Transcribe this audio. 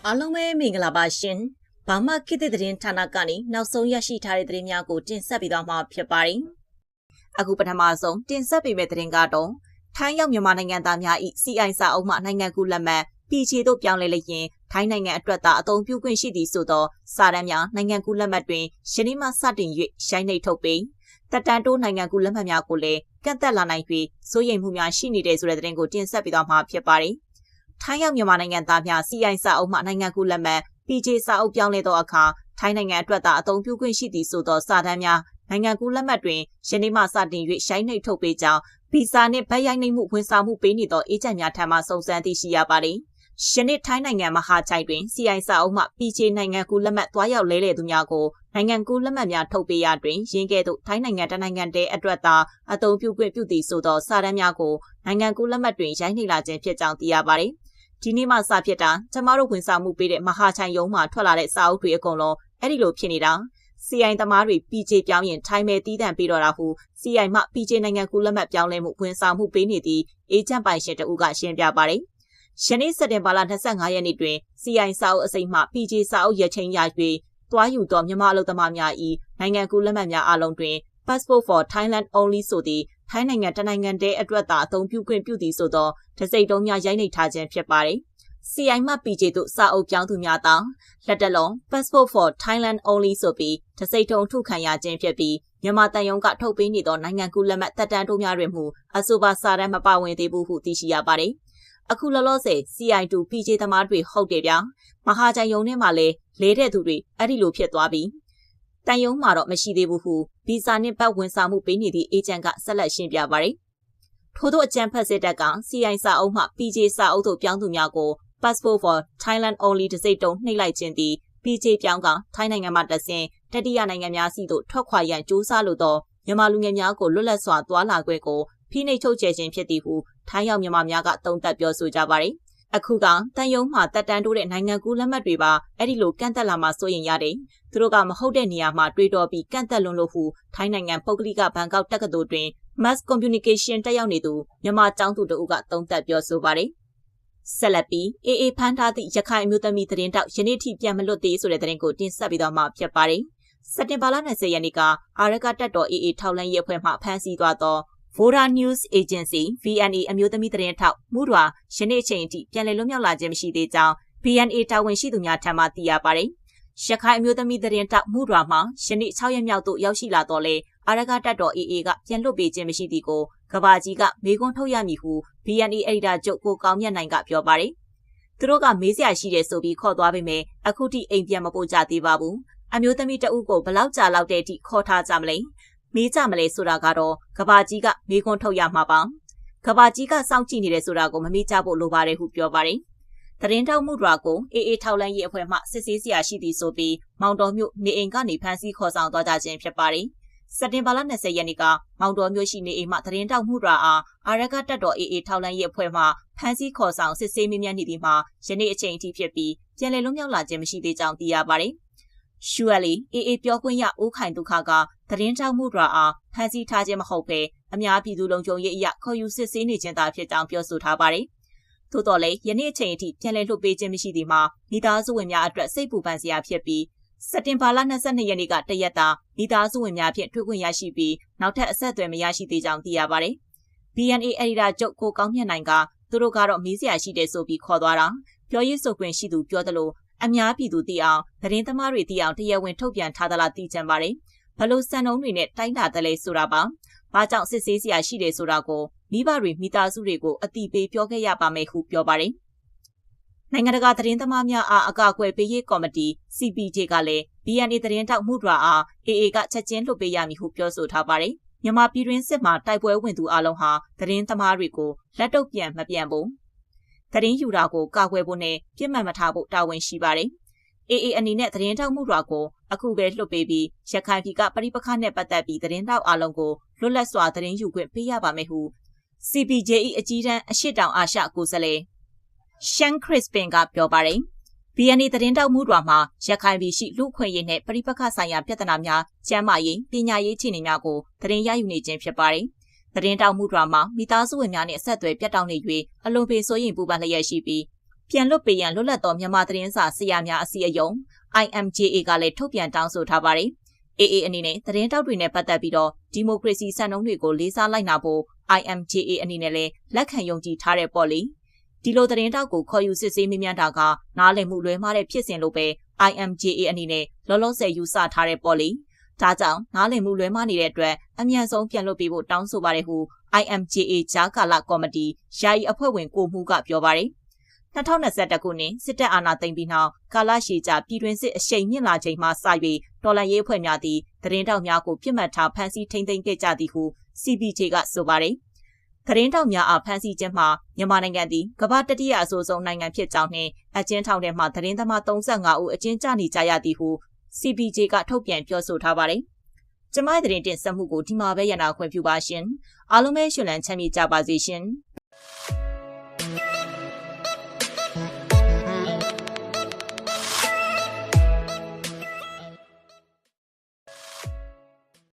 အားလုံးပဲမင်္ဂလာပါရှင်။ဘာမှခေတ်သစ်သတင်းဌာနကနေနောက်ဆုံးရရှိထားတဲ့သတင်းများကိုတင်ဆက်ပေးသွားမှာဖြစ်ပါတယ်။အခုပထမဆုံးတင်ဆက်ပေးမယ့်သတင်းကတော့ထိုင်းရောက်မြန်မာနိုင်ငံသားများ၏ CI စာအုပ်မှနိုင်ငံကူးလက်မှတ် PJ တို့ပြောင်းလဲလျင်ထိုင်းနိုင်ငံအတွက်သာအသုံးပြုခွင့်ရှိသည်ဆိုသောစာတမ်းများနိုင်ငံကူးလက်မှတ်တွင်ယနေ့မှစတင်၍ရိုက်နှိပ်ထုတ်ပေးတက်တန်တိုးနိုင်ငံကူးလက်မှတ်များကိုလည်းကန့်သက်လာနိုင်ပြီးစိုးရိမ်မှုများရှိနေတဲ့ဆိုတဲ့သတင်းကိုတင်ဆက်ပေးသွားမှာဖြစ်ပါတယ်။ထိုင်းရောက်မြန်မာနိုင်ငံသားများ CI စာအုပ်မှနိုင်ငံကူးလက်မှတ် PJ စာအုပ်ပြောင်းလဲသောအခါထိုင်းနိုင်ငံအတွက်သာအသုံးပြုခွင့်ရှိသည်ဆိုသောစာတမ်းများနိုင်ငံကူးလက်မှတ်တွင်ယနေ့မှစတင်၍ရိုက်နှိပ်ထုတ်ပေးကြောင်းဗီဇာနှင့်ဗတ်ရိုက်နှိပ်မှုဝန်ဆောင်မှုပေးနေသောအေဂျင့်များထံမှစုံစမ်းသိရှိရပါသည်။ယနေ့ထိုင်းနိုင်ငံမဟာချိုင်တွင် CI စာအုပ်မှ PJ နိုင်ငံကူးလက်မှတ်သွားရောက်လဲလှယ်သူများကိုနိုင်ငံကူးလက်မှတ်များထုတ်ပေးရတွင်ရင်းကဲ့သို့ထိုင်းနိုင်ငံတနိုင်ငံတည်းအတွက်သာအသုံးပြုခွင့်ပြုသည်ဆိုသောစာတမ်းများကိုနိုင်ငံကူးလက်မှတ်တွင်ရိုက်နှိပ်လာခြင်းဖြစ်ကြောင်းသိရပါသည်။ဒီနေ့မှစဖြစ်တာကျမတို့ဝန်ဆောင်မှုပေးတဲ့မဟာချိုင်ရုံးမှထွက်လာတဲ့စာအုပ်တွေအကုန်လုံးအဲ့ဒီလိုဖြစ်နေတာ။ CI သမားတွေ PJ ပြောင်းရင်ထိုင်းမဲ့တီးတန့်ပေးတော့တာဟု CI မှ PJ နိုင်ငံကူးလက်မှတ်ပြောင်းလဲမှုဝန်ဆောင်မှုပေးနေသည့်အေဂျင့်ပိုင်ရှင်တဦးကရှင်းပြပါတယ်။ယနေ့စက်တင်ဘာလ25ရက်နေ့တွင် CI စာအုပ်အစိမ်းမှ PJ စာအုပ်ရချင်းရ၍သွားယူသောမြန်မာအလုပ်သမားများ၏နိုင်ငံကူးလက်မှတ်များအလုံးတွင် Passport for Thailand Only ဆိုသည့်ထိုင်းနိုင်ငံတနိုင်ငံတည်းအတွက်သာအသုံးပြုခွင့်ပြုသည်ဆိုသောတစိမ့်တုံးများရိုက်နှိပ်ထားခြင်းဖြစ်ပါတယ်။ CI မှ PJ တို့စာအုပ်ပြောင်းသူများသာလက်တလုံး Passport for Thailand Only ဆိုပြီးတစိမ့်တုံးထုတ်ခံရခြင်းဖြစ်ပြီးမြန်မာတန်ယုံကထုတ်ပေးနေသောနိုင်ငံကူးလက်မှတ်တက်တန်းတိုးများတွင်မူအဆိုပါစာတမ်းမပါဝင်သေးဘူးဟုသိရှိရပါတယ်။အခုလောလောဆယ် CI2 PJ သမားတွေဟုတ်တယ်ဗျာ။မဟာချိုင်ယုံထဲမှာလည်းလဲတဲ့သူတွေအဲ့ဒီလိုဖြစ်သွားပြီ။တန်ယုံမှာတော့မရှိသေးဘူးဟုဗီဇာနှင့်ပတ်ဝန်ဆောင်မှုပေးနေသည့်အေဂျင့်ကဆက်လက်ရှင်းပြပါတယ်။ထို့သောအကြံဖက်စစ်တပ်က CI စာအုပ်မှ PJ စာအုပ်တို့ပြောင်းသူများကို Passport for Thailand Only တစိမ့်တုံးနှိပ်လိုက်ခြင်းသည် PJ ပြောင်းကထိုင်းနိုင်ငံမှာတဆင်တတိယနိုင်ငံများစီသို့ထွက်ခွာရန်ကြိုးစားလိုသောမြန်မာလူငယ်များကိုလွတ်လပ်စွာသွားလာခွင့်ကိုဖိနှိပ်ချုပ်ချယ်ခြင်းဖြစ်သည်ဟုထိုင်းရောက်မြန်မာများကသုံးသပ်ပြောဆိုကြပါတယ်။အခုကတန်ယုံမှတက်တန်းတိုးတဲ့နိုင်ငံကူးလက်မှတ်တွေပါအဲ့ဒီလိုကန့်သက်လာမှစိုးရင်ရတယ်။သူတို့ကမဟုတ်တဲ့နေရာမှာတွေးတော်ပြီးကန့်သက်လွန်လို့ဟုထိုင်းနိုင်ငံပုဂ္ဂလိကဘန်ကောက်တက္ကသိုလ်တွင် Mass Communication တက်ရောက်နေသူမြန်မာကျောင်းသူတို့ကသုံးသပ်ပြောဆိုပါတယ်။ဆက်လက်ပြီးအေဖန်ထားသည့်ရခိုင်အမျိုးသမီးသတင်းတောက်ယနေ့ထိပြန်မလွတ်သေးဆိုတဲ့သတင်းကိုတင်ဆက်ပေးသွားမှာဖြစ်ပါတယ်။စက်တင်ဘာလ20ရက်နေ့ကအာရကတပ်တော်ထောက်လှမ်းရေးအဖွဲ့မှဖမ်းဆီးသွားသော Voda News Agency VNA အမျိုးသမီးသတင်းထောက်မှုတော်ယနေ့အချိန်အထိပြန်လည်လွတ်မြောက်လာခြင်းမရှိသေးကြောင်း VNA တာဝန်ရှိသူများထံမှသိရပါတယ်။ရခိုင်အမျိုးသမီးသတင်းတောက်မှုတော်မှာယနေ့6ရက်မြောက်သို့ရောက်ရှိလာတော့လေအာရကတပ်တော်ကပြန်လွတ်ပေးခြင်းမရှိသည်ကိုကဘာကြီးကမေးခွန်းထုတ်ရမည်ဟု VNA အယ်ဒီတာချုပ်ကိုကောင်းမြတ်နိုင်ကပြောပါတယ်။သူတို့ကမေးစရာရှိတယ်ဆိုပြီးခေါ်သွားပေမဲ့အခုထိအိမ်ပြန်မပို့ကြသေးပါဘူး။အမျိုးသမီးတဦးကိုဘလောက်ကြာလောက်တဲ့အထိခေါ်ထားကြမလဲ။မေးကြမလဲဆိုတာကတော့ကဘာကြီးကမေးခွန်းထုတ်ရမှာပါ။ကဘာကြီးကစောင့်ကြည့်နေတယ်ဆိုတာကိုမမေ့ကြဖို့လိုပါတယ်ဟုပြောပါတယ်။သတင်းတောက်မှုတော်ကိုထောက်လန်းရေးအဖွဲ့မှစစ်ဆေးစရာရှိသည်ဆိုပြီးမောင်တော်မြို့နေအိမ်ကနေဖမ်းဆီးခေါ်ဆောင်သွားကြခြင်းဖြစ်ပါတယ်။စက်တင်ဘာလ20ရက်နေ့ကမောင်တော်မြို့ရှိနေအိမ်မှသတင်းတောက်မှုတော်အားအာရကတပ်တော်ထောက်လန်းရေးအဖွဲ့မှဖမ်းဆီးခေါ်ဆောင်စစ်ဆေးမေးမြန်းနေသည်မှာယနေ့အချိန်အထိဖြစ်ပြီးပြန်လည်လွတ်မြောက်လာခြင်းမရှိသေးကြောင်းသိရပါတယ်။ Surely ပြောခွင့်ရဦးခိုင်ဒုက္ခကသတင်းတောက်မှုတော်အားဖမ်းဆီးထားခြင်းမဟုတ်ဘဲအများပြည်သူလုံခြုံရေးအရာခေါ်ယူစစ်ဆေးနေခြင်းသာဖြစ်ကြောင်းပြောဆိုထားပါတယ်။သို့တော်လည်းယနေ့အချိန်အထိပြန်လည်လွှတ်ပေးခြင်းမရှိသည်မှာမိသားစုဝင်များအတွက်စိတ်ပူပန်စရာဖြစ်ပြီးစက်တင်ဘာလ22ရက်နေ့ကတရက်တာမိသားစုဝင်များဖြင့်တွေ့ခွင့်ရရှိပြီးနောက်ထပ်အဆက်အသွယ်မရရှိသေးကြောင်းသိရပါတယ်။ VNA အယ်ဒီတာချုပ်ကိုကောင်းမြတ်နိုင်ကသူတို့ကတော့မေးစရာရှိတယ်ဆိုပြီးခေါ်သွားတာပြောရေးဆိုခွင့်ရှိသူပြောသလိုအများပြည်သူသိအောင်သတင်းသမားတွေသိအောင်တရားဝင်ထုတ်ပြန်ထားသလားသိချင်ပါတယ်။ဘလို့စံနှုန်းတွေနဲ့တိုင်းတာတယ်လဲဆိုတာပါ။ဘာကြောင့်စစ်ဆေးစရာရှိတယ်ဆိုတာကိုမိဘတွေမိသားစုတွေကိုအတိပေးပြောခဲ့ရပါမယ်ဟုပြောပါတယ်။နိုင်ငံတကာသတင်းသမားများအားအကာအကွယ်ပေးရေးကော်မတီ CPJ ကလည်း VNA သတင်းတောက်မှုတော်အားကချက်ချင်းလွှတ်ပေးရမည်ဟုပြောဆိုထားပါတယ်။မြန်မာပြည်တွင်းစစ်မှာတိုက်ပွဲဝင်သူအလုံးဟာသတင်းသမားတွေကိုလက်တုပ်ပြန်မပြန်ဘူး။သတင်းယူတာကိုကာကွယ်ဖို့နဲ့ပြစ်မှတ်မထားဖို့တာဝန်ရှိပါတယ်။အနေနဲ့သတင်းတောက်မှုတော်ကိုအခုပဲလွှတ်ပေးပြီးရခိုင်ပြည်ကပဋိပက္ခနဲ့ပတ်သက်ပြီးသတင်းတောက်အလုံးကိုလွတ်လပ်စွာသတင်းယူခွင့်ပေးရပါမယ်ဟု CPJ အကြီးတန်းအရှိတောင်အာရှကိုယ်စားလှယ်ရှန်ခရစ်ပင်ကပြောပါတယ်။ VNA သတင်းတောက်မှုတော်မှာရခိုင်ပြည်ရှိလူခွင့်ရေးနဲ့ပဋိပက္ခဆိုင်ရာပြဿနာများကျန်းမာရေးပညာရေးခြေအနေများကိုသတင်းရယူနေခြင်းဖြစ်ပါတယ်။သတင်းတောက်မှုတော်မှာမိသားစုဝင်များနဲ့အဆက်အသွယ်ပြတ်တောက်နေ၍အလွန်ပေစိုးရိမ်ပူပန်လျက်ရှိပြီး ပြန်လွတ်ပေးရန်လွတ်လပ်သောမြန်မာသတင်းစာဆရာများအစည်းအရုံး IMJA ကလည်းထုတ်ပြန်တောင်းဆိုထားပါတယ်။ AA အနေနဲ့သတင်းတောက်တွေနဲ့ပတ်သက်ပြီးတော့ဒီမိုကရေစီစံနှုန်းတွေကိုလေးစားလိုက်နာဖို့ IMJA အနေနဲ့လည်းလက်ခံယုံကြည်ထားတဲ့ပေါ့လေ။ဒီလိုသတင်းတောက်ကိုခေါ်ယူစစ်ဆေးမိမြန်းတာကနားလည်မှုလွဲမှားတဲ့ဖြစ်စဉ်လို့ပဲ IMJA အနေနဲ့လောလောဆယ်ယူဆထားတဲ့ပေါ့လေ။ဒါကြောင့်နားလည်မှုလွဲမှားနေတဲ့အတွက်အမြန်ဆုံးပြန်လွတ်ပေးဖို့တောင်းဆိုပါတယ်ဟု IMJA ဂျာကာလာကော်မတီယာယီအဖွဲ့ဝင်ကိုမှုကပြောပါတယ်။2021ခုနှစ်စစ်တပ်အာဏာသိမ်းပြီးနောက်ကာလရှည်ကြာပြည်တွင်းစစ်အရှိန်မြင့်လာချိန်မှစ၍တော်လှန်ရေးအဖွဲ့များသည့်သတင်းတောက်များကိုပြစ်မှတ်ထားဖမ်းဆီးထိန်းသိမ်းခဲ့ကြသည်ဟု CPJ ကဆိုပါတယ်။သတင်းတောက်များအားဖမ်းဆီးခြင်းမှာမြန်မာနိုင်ငံသည်ကမ္ဘာတတိယအဆိုးဆုံးနိုင်ငံဖြစ်ကြောင်းနှင့်အကျဉ်းထောင်ထဲမှသတင်းသမား35ဦးအကျဉ်းကျနေကြရသည်ဟု CPJ ကထုတ်ပြန်ပြောဆိုထားပါတယ်။ကျမရဲ့သတင်းတင်ဆက်မှုကိုဒီမှာပဲရနာခွင့်ပြုပါရှင်။အားလုံးပဲရှင်လန်းချမ်းမြေ့ကြပါစေရှင်။